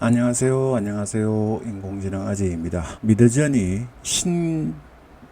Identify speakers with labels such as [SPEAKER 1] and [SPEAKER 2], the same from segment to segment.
[SPEAKER 1] 안녕하세요. 인공지능 아재입니다. 미드저니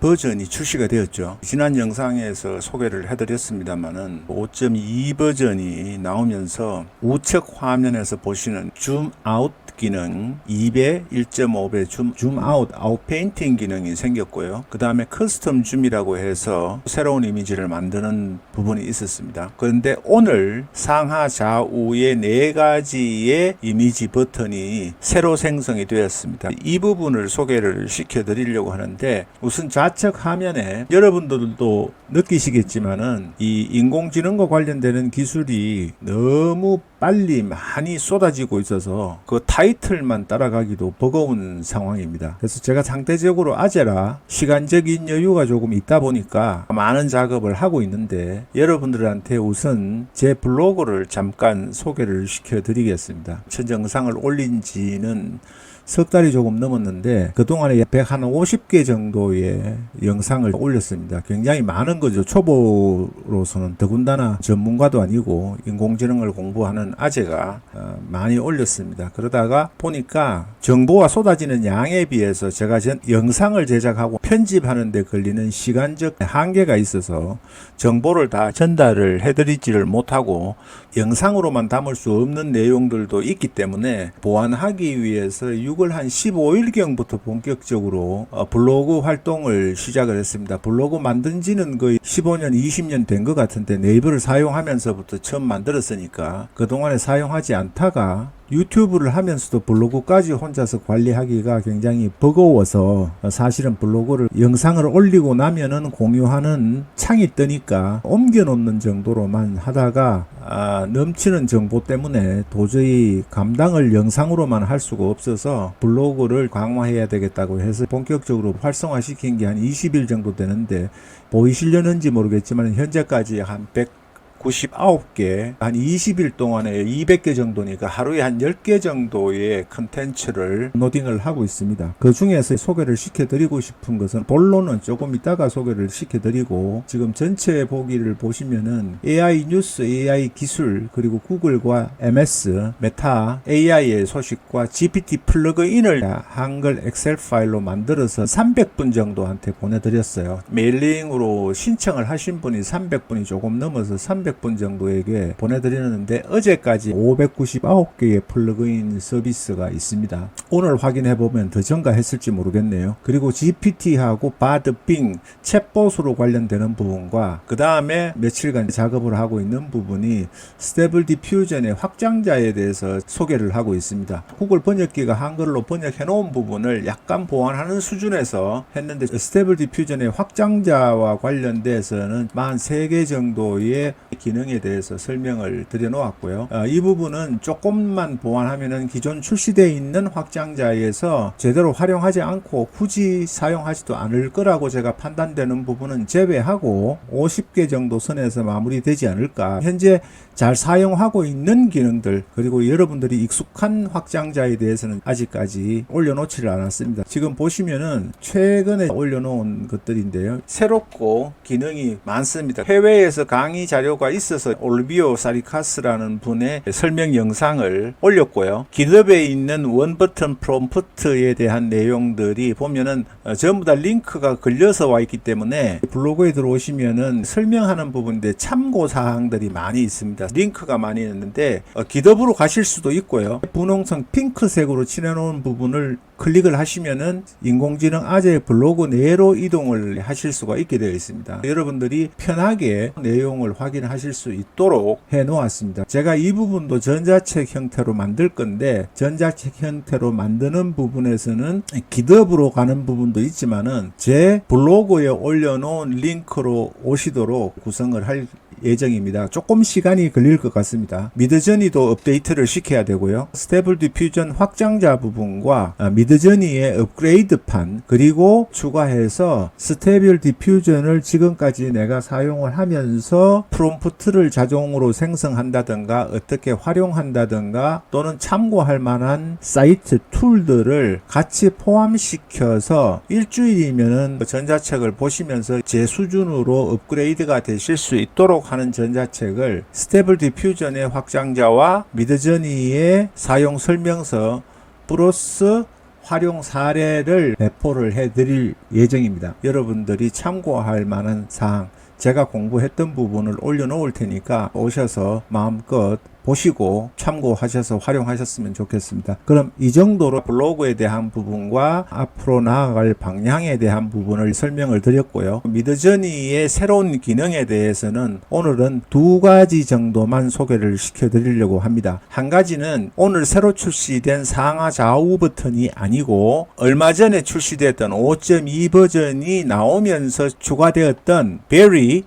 [SPEAKER 1] 버전이 출시가 되었죠. 지난 영상에서 소개를 해드렸습니다만은 5.2 버전이 나오면서 우측 화면에서 보시는 줌 아웃 기능 2배, 1.5배 줌 아웃 아웃페인팅 기능이 생겼고요. 그 다음에 커스텀 줌이라고 해서 새로운 이미지를 만드는 부분이 있었습니다. 그런데 오늘 상하 좌우의 4가지의 이미지 버튼이 새로 생성이 되었습니다. 이 부분을 소개를 시켜 드리려고 하는데, 우선 좌측 화면에 여러분들도 느끼시겠지만은 이 인공지능과 관련되는 기술이 너무 빨리 많이 쏟아지고 있어서 그 타이틀만 따라가기도 버거운 상황입니다. 그래서 제가 상대적으로 아재라 시간적인 여유가 조금 있다 보니까 많은 작업을 하고 있는데, 여러분들한테 우선 제 블로그를 잠깐 소개를 시켜 드리겠습니다. 첫 영상을 올린 지는 석 달이 조금 넘었는데 그동안에 150개 정도의 영상을 올렸습니다. 굉장히 많은 거죠. 초보로서는, 더군다나 전문가도 아니고 인공지능을 공부하는 아재가 많이 올렸습니다. 그러다가 보니까 정보가 쏟아지는 양에 비해서 제가 영상을 제작하고 편집하는 데 걸리는 시간적 한계가 있어서 정보를 다 전달을 해드리지를 못하고 영상으로만 담을 수 없는 내용들도 있기 때문에 보완하기 위해서 6월 한 15일경부터 본격적으로 블로그 활동을 시작을 했습니다. 블로그 만든 지는 거의 15년, 20년 된 것 같은데, 네이버를 사용하면서부터 처음 만들었으니까 그동안에 사용하지 않다가 유튜브를 하면서도 블로그까지 혼자서 관리하기가 굉장히 버거워서 사실은 블로그를 영상을 올리고 나면은 공유하는 창이 뜨니까 옮겨 놓는 정도로만 하다가 넘치는 정보 때문에 도저히 감당을 영상으로만 할 수가 없어서 블로그를 강화해야 되겠다고 해서 본격적으로 활성화시킨 게 한 20일 정도 되는데, 보이시려는지 모르겠지만 현재까지 한 199개, 한 20일 동안에 200개 정도니까 하루에 한 10개 정도의 컨텐츠를 로딩을 하고 있습니다. 그 중에서 소개를 시켜드리고 싶은 것은, 본론은 조금 이따가 소개를 시켜드리고, 지금 전체 보기를 보시면은 AI 뉴스, AI 기술, 그리고 구글과 MS, 메타, AI의 소식과 GPT 플러그인을 한글 엑셀 파일로 만들어서 300분 정도한테 보내드렸어요. 메일링으로 신청을 하신 분이 300분이 조금 넘어서 300분 정도에게 보내드리는데, 어제까지 599개의 플러그인 서비스가 있습니다. 오늘 확인해보면 더 증가했을지 모르겠네요. 그리고 GPT하고 바드, 빙, 챗봇으로 관련되는 부분과 그 다음에 며칠간 작업을 하고 있는 부분이 스테이블 디퓨전의 확장자에 대해서 소개를 하고 있습니다. 구글 번역기가 한글로 번역해 놓은 부분을 약간 보완하는 수준에서 했는데, 스테이블 디퓨전의 확장자와 관련돼서는 43개 정도의 기능에 대해서 설명을 드려 놓았고요. 이 부분은 조금만 보완하면은 기존 출시되어 있는 확장자에서 제대로 활용하지 않고 굳이 사용하지도 않을 거라고 제가 판단되는 부분은 제외하고 50개 정도 선에서 마무리되지 않을까. 현재 잘 사용하고 있는 기능들, 그리고 여러분들이 익숙한 확장자에 대해서는 아직까지 올려놓지를 않았습니다. 지금 보시면은 최근에 올려놓은 것들인데요, 새롭고 기능이 많습니다. 해외에서 강의 자료가 있어서 올비오 사리카스라는 분의 설명 영상을 올렸고요. 깃허브에 있는 원 버튼 프롬프트에 대한 내용들이 보면은 전부 다 링크가 걸려서 와 있기 때문에 블로그에 들어오시면은 설명하는 부분인데 참고 사항들이 많이 있습니다. 링크가 많이 있는데 깃허브로 가실 수도 있고요. 분홍색 핑크색으로 칠해놓은 부분을 클릭을 하시면은 인공지능 아재의 블로그 내로 이동을 하실 수가 있게 되어 있습니다. 여러분들이 편하게 내용을 확인하실 수 있도록 해 놓았습니다. 제가 이 부분도 전자책 형태로 만들 건데, 전자책 형태로 만드는 부분에서는 깃허브로 가는 부분도 있지만은 제 블로그에 올려놓은 링크로 오시도록 구성을 할 예정입니다. 조금 시간이 걸릴 것 같습니다. 미드저니도 업데이트를 시켜야 되고요. 스테이블 디퓨전 확장자 부분과 미드저니의 업그레이드판, 그리고 추가해서 스테이블 디퓨전을 지금까지 내가 사용을 하면서 프롬프트를 자동으로 생성한다든가 어떻게 활용한다든가 또는 참고할 만한 사이트 툴들을 같이 포함시켜서 일주일이면은 전자책을 보시면서 제 수준으로 업그레이드가 되실 수 있도록 하는 전자책을 스테이블 디퓨전의 확장자와 미드저니의 사용 설명서 플러스 활용 사례를 배포를 해드릴 예정입니다. 여러분들이 참고할 만한 사항, 제가 공부했던 부분을 올려놓을 테니까 오셔서 마음껏 보시고 참고하셔서 활용하셨으면 좋겠습니다. 그럼 이 정도로 블로그에 대한 부분과 앞으로 나아갈 방향에 대한 부분을 설명을 드렸고요. 미드저니의 새로운 기능에 대해서는 오늘은 2가지 정도만 소개를 시켜드리려고 합니다. 한 가지는 오늘 새로 출시된 상하 좌우 버튼이 아니고 얼마 전에 출시됐던 5.2 버전이 나오면서 추가되었던 Very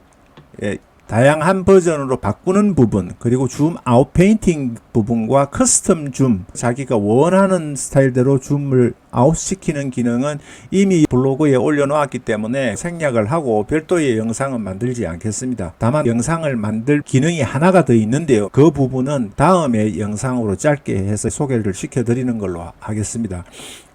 [SPEAKER 1] 다양한 버전으로 바꾸는 부분, 그리고 줌 아웃 페인팅 부분과 커스텀 줌, 자기가 원하는 스타일대로 줌을 아웃시키는 기능은 이미 블로그에 올려놓았기 때문에 생략을 하고 별도의 영상은 만들지 않겠습니다. 다만 영상을 만들 기능이 하나가 더 있는데요. 그 부분은 다음에 영상으로 짧게 해서 소개를 시켜드리는 걸로 하겠습니다.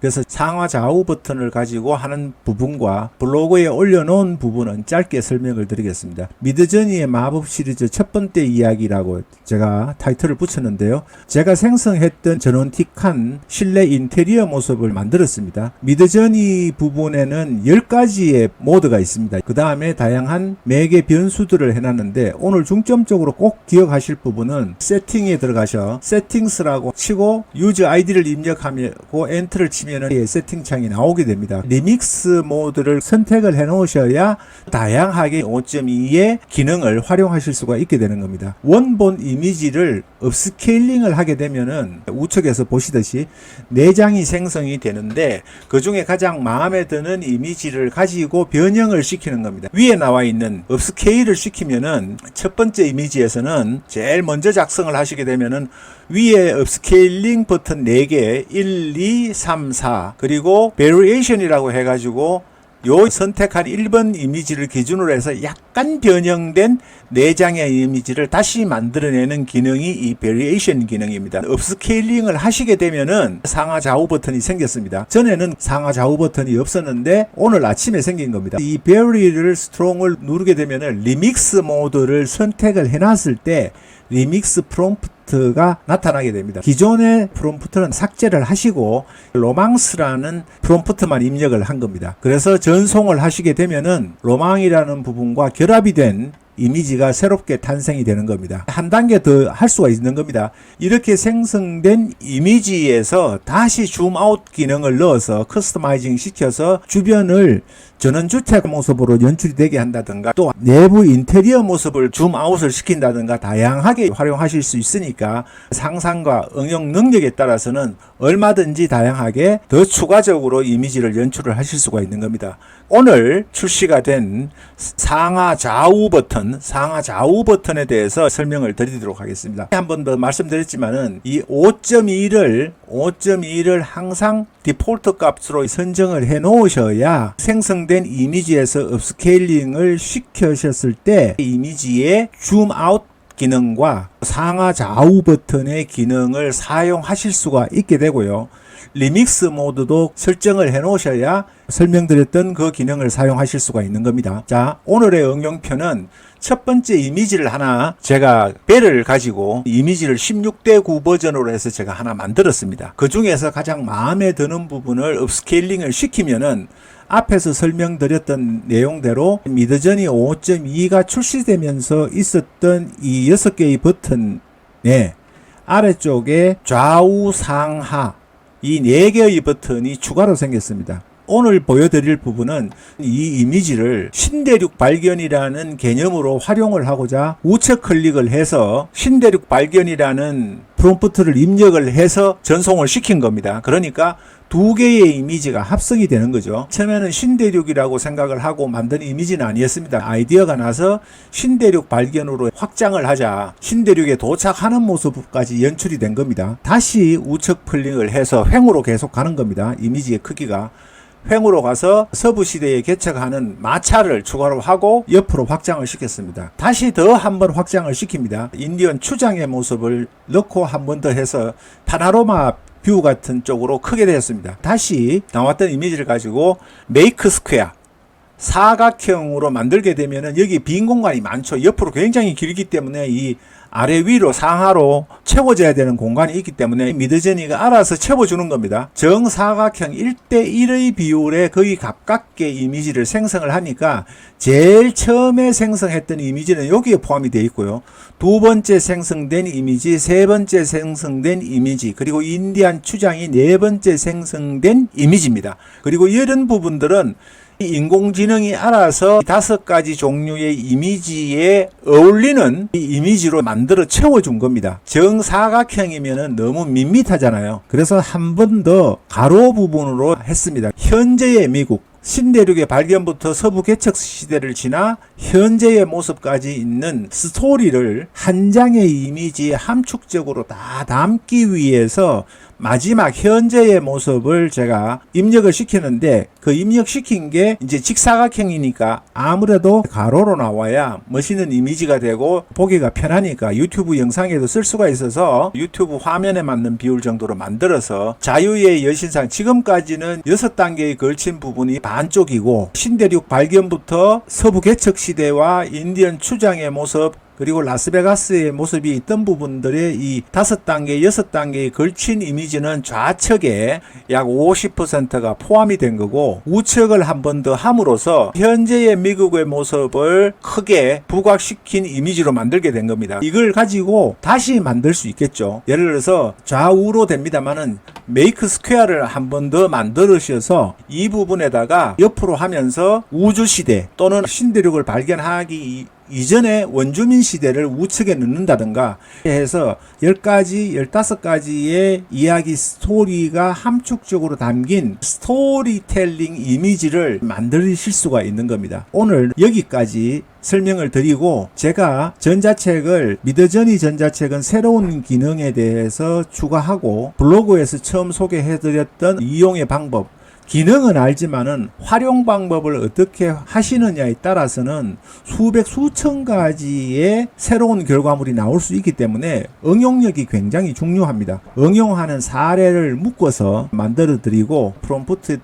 [SPEAKER 1] 그래서 상하 좌우 버튼을 가지고 하는 부분과 블로그에 올려놓은 부분은 짧게 설명을 드리겠습니다. 미드저니의 마법 시리즈 첫 번째 이야기라고 제가 타이틀을 붙였는데요. 제가 생성했던 전원틱한 실내 인테리어 모습을 만들었습니다. 미드저니 부분에는 10가지의 모드가 있습니다. 그 다음에 다양한 매개 변수들을 해놨는데 오늘 중점적으로 꼭 기억하실 부분은 세팅에 들어가셔 세팅스라고 치고 유저 아이디를 입력하고 엔터를 치면은 세팅창이 나오게 됩니다. 리믹스 모드를 선택을 해 놓으셔야 다양하게 5.2의 기능을 활용하실 수가 있게 되는 겁니다. 원본 이미지를 업스케일링을 하게 되면은 우측에서 보시듯이 4장이 생성이 되는데 그 중에 가장 마음에 드는 이미지를 가지고 변형을 시키는 겁니다. 위에 나와 있는 업스케일을 시키면은 첫 번째 이미지에서는 제일 먼저 작성을 하시게 되면은 위에 업스케일링 버튼 4개 1, 2, 3, 4 그리고 베리에이션이라고 해가지고 요 선택한 1번 이미지를 기준으로 해서 약간 변형된 4장의 이미지를 다시 만들어내는 기능이 이 베리에이션 기능입니다. 업스케일링을 하시게 되면은 상하 좌우 버튼이 생겼습니다. 전에는 상하 좌우 버튼이 없었는데 오늘 아침에 생긴 겁니다. 이 베리를 스트롱을 누르게 되면은 리믹스 모드를 선택을 해놨을 때 리믹스 프롬프트가 나타나게 됩니다. 기존의 프롬프트는 삭제를 하시고 로망스라는 프롬프트만 입력을 한 겁니다. 그래서 전송을 하시게 되면은 로망이라는 부분과 결합이 된 이미지가 새롭게 탄생이 되는 겁니다. 한 단계 더 할 수가 있는 겁니다. 이렇게 생성된 이미지에서 다시 줌아웃 기능을 넣어서 커스터마이징 시켜서 주변을 전원주택 모습으로 연출이 되게 한다든가 또 내부 인테리어 모습을 줌아웃을 시킨다든가 다양하게 활용하실 수 있으니까 상상과 응용 능력에 따라서는 얼마든지 다양하게 더 추가적으로 이미지를 연출을 하실 수가 있는 겁니다. 오늘 출시가 된 상하 좌우 버튼에 대해서 설명을 드리도록 하겠습니다. 한 번 더 말씀드렸지만은 이 5.2를 항상 디폴트 값으로 선정을 해 놓으셔야 생성된 이미지에서 업스케일링을 시키셨을 때 이미지의 줌아웃 기능과 상하 좌우 버튼의 기능을 사용하실 수가 있게 되고요. 리믹스 모드도 설정을 해 놓으셔야 설명드렸던 그 기능을 사용하실 수가 있는 겁니다. 자, 오늘의 응용편은 첫 번째 이미지를 하나 제가 배를 가지고 이미지를 16:9 버전으로 해서 제가 하나 만들었습니다. 그 중에서 가장 마음에 드는 부분을 업스케일링을 시키면은 앞에서 설명드렸던 내용대로 미드저니 5.2가 출시되면서 있었던 이 6개의 버튼에 아래쪽에 좌우 상하 이 4개의 버튼이 추가로 생겼습니다. 오늘 보여드릴 부분은 이 이미지를 신대륙 발견이라는 개념으로 활용을 하고자 우측 클릭을 해서 신대륙 발견이라는 프롬프트를 입력을 해서 전송을 시킨 겁니다. 그러니까 2개의 이미지가 합성이 되는 거죠. 처음에는 신대륙이라고 생각을 하고 만든 이미지는 아니었습니다. 아이디어가 나서 신대륙 발견으로 확장을 하자 신대륙에 도착하는 모습까지 연출이 된 겁니다. 다시 우측 클릭을 해서 횡으로 계속 가는 겁니다. 이미지의 크기가 횡으로 가서 서부시대에 개척하는 마차를 추가로 하고 옆으로 확장을 시켰습니다. 다시 더 한 번 확장을 시킵니다. 인디언 추장의 모습을 넣고 한 번 더 해서 파나로마 뷰 같은 쪽으로 크게 되었습니다. 다시 나왔던 이미지를 가지고 메이크 스퀘어 사각형으로 만들게 되면은 여기 빈 공간이 많죠. 옆으로 굉장히 길기 때문에 이 아래 위로 상하로 채워져야 되는 공간이 있기 때문에 미드저니가 알아서 채워주는 겁니다. 정사각형 1대1의 비율에 거의 가깝게 이미지를 생성을 하니까 제일 처음에 생성했던 이미지는 여기에 포함이 되어 있고요. 두 번째 생성된 이미지, 세 번째 생성된 이미지, 그리고 인디안 추장이 네 번째 생성된 이미지입니다. 그리고 이런 부분들은 인공지능이 알아서 5가지 종류의 이미지에 어울리는 이미지로 만들어 채워준 겁니다. 정사각형이면 너무 밋밋하잖아요. 그래서 한 번 더 가로 부분으로 했습니다. 현재의 미국 신대륙의 발견부터 서부 개척 시대를 지나 현재의 모습까지 있는 스토리를 한 장의 이미지에 함축적으로 다 담기 위해서 마지막 현재의 모습을 제가 입력을 시키는데, 그 입력시킨 게 이제 직사각형이니까 아무래도 가로로 나와야 멋있는 이미지가 되고 보기가 편하니까 유튜브 영상에도 쓸 수가 있어서 유튜브 화면에 맞는 비율 정도로 만들어서 자유의 여신상, 지금까지는 6단계에 걸친 부분이 반쪽이고 신대륙 발견부터 서부 개척 시대와 인디언 추장의 모습, 그리고 라스베가스의 모습이 있던 부분들의 이 5단계, 6단계에 걸친 이미지는 좌측에 약 50%가 포함이 된 거고, 우측을 한 번 더 함으로써 현재의 미국의 모습을 크게 부각시킨 이미지로 만들게 된 겁니다. 이걸 가지고 다시 만들 수 있겠죠. 예를 들어서 좌우로 됩니다만은 메이크 스퀘어를 한 번 더 만들으셔서 이 부분에다가 옆으로 하면서 우주시대 또는 신대륙을 발견하기 이전에 원주민 시대를 우측에 넣는다든가 해서 10가지, 15가지의 이야기 스토리가 함축적으로 담긴 스토리텔링 이미지를 만드실 수가 있는 겁니다. 오늘 여기까지 설명을 드리고, 제가 전자책을 미드저니 전자책은 새로운 기능에 대해서 추가하고 블로그에서 처음 소개해드렸던 이용의 방법, 기능은 알지만은 활용 방법을 어떻게 하시느냐에 따라서는 수백 수천 가지의 새로운 결과물이 나올 수 있기 때문에 응용력이 굉장히 중요합니다. 응용하는 사례를 묶어서 만들어 드리고, 프롬프트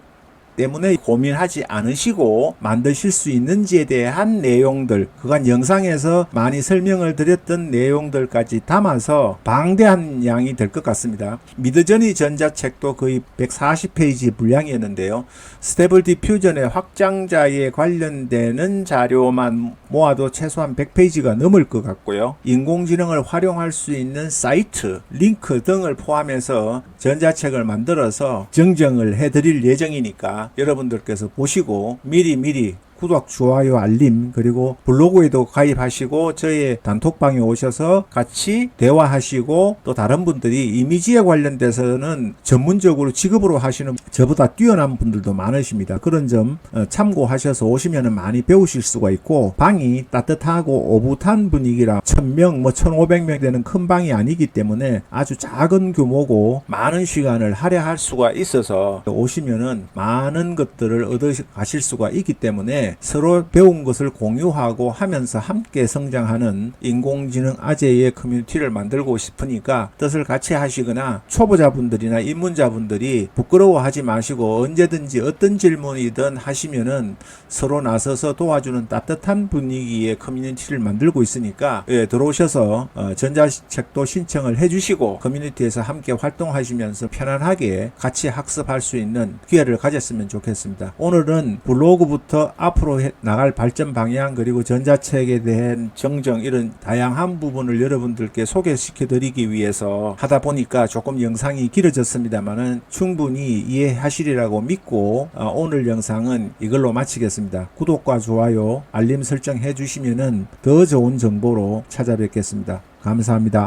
[SPEAKER 1] 때문에 고민하지 않으시고 만드실 수 있는지에 대한 내용들, 그간 영상에서 많이 설명을 드렸던 내용들까지 담아서 방대한 양이 될 것 같습니다. 미드저니 전자책도 거의 140페이지 분량이었는데요. 스테이블 디퓨전의 확장자에 관련되는 자료만 모아도 최소한 100페이지가 넘을 것 같고요. 인공지능을 활용할 수 있는 사이트, 링크 등을 포함해서 전자책을 만들어서 정정을 해드릴 예정이니까 여러분들께서 보시고 미리 구독, 좋아요, 알림, 그리고 블로그에도 가입하시고 저의 단톡방에 오셔서 같이 대화하시고, 또 다른 분들이 이미지에 관련돼서는 전문적으로 직업으로 하시는 저보다 뛰어난 분들도 많으십니다. 그런 점 참고하셔서 오시면 많이 배우실 수가 있고, 방이 따뜻하고 오붓한 분위기라 1000명, 1500명 되는 큰 방이 아니기 때문에 아주 작은 규모고 많은 시간을 할애할 수가 있어서 오시면은 많은 것들을 얻어 가실 수가 있기 때문에 서로 배운 것을 공유하고 하면서 함께 성장하는 인공지능 아재의 커뮤니티를 만들고 싶으니까 뜻을 같이 하시거나, 초보자분들이나 입문자분들이 부끄러워하지 마시고 언제든지 어떤 질문이든 하시면은 서로 나서서 도와주는 따뜻한 분위기의 커뮤니티를 만들고 있으니까 들어오셔서 전자책도 신청을 해주시고 커뮤니티에서 함께 활동하시면서 편안하게 같이 학습할 수 있는 기회를 가졌으면 좋겠습니다. 오늘은 블로그부터 앞으로 나갈 발전 방향, 그리고 전자책에 대한 정정, 이런 다양한 부분을 여러분들께 소개시켜 드리기 위해서 하다 보니까 조금 영상이 길어졌습니다만은 충분히 이해하시리라고 믿고 오늘 영상은 이걸로 마치겠습니다. 구독과 좋아요, 알림 설정 해주시면은 더 좋은 정보로 찾아뵙겠습니다. 감사합니다.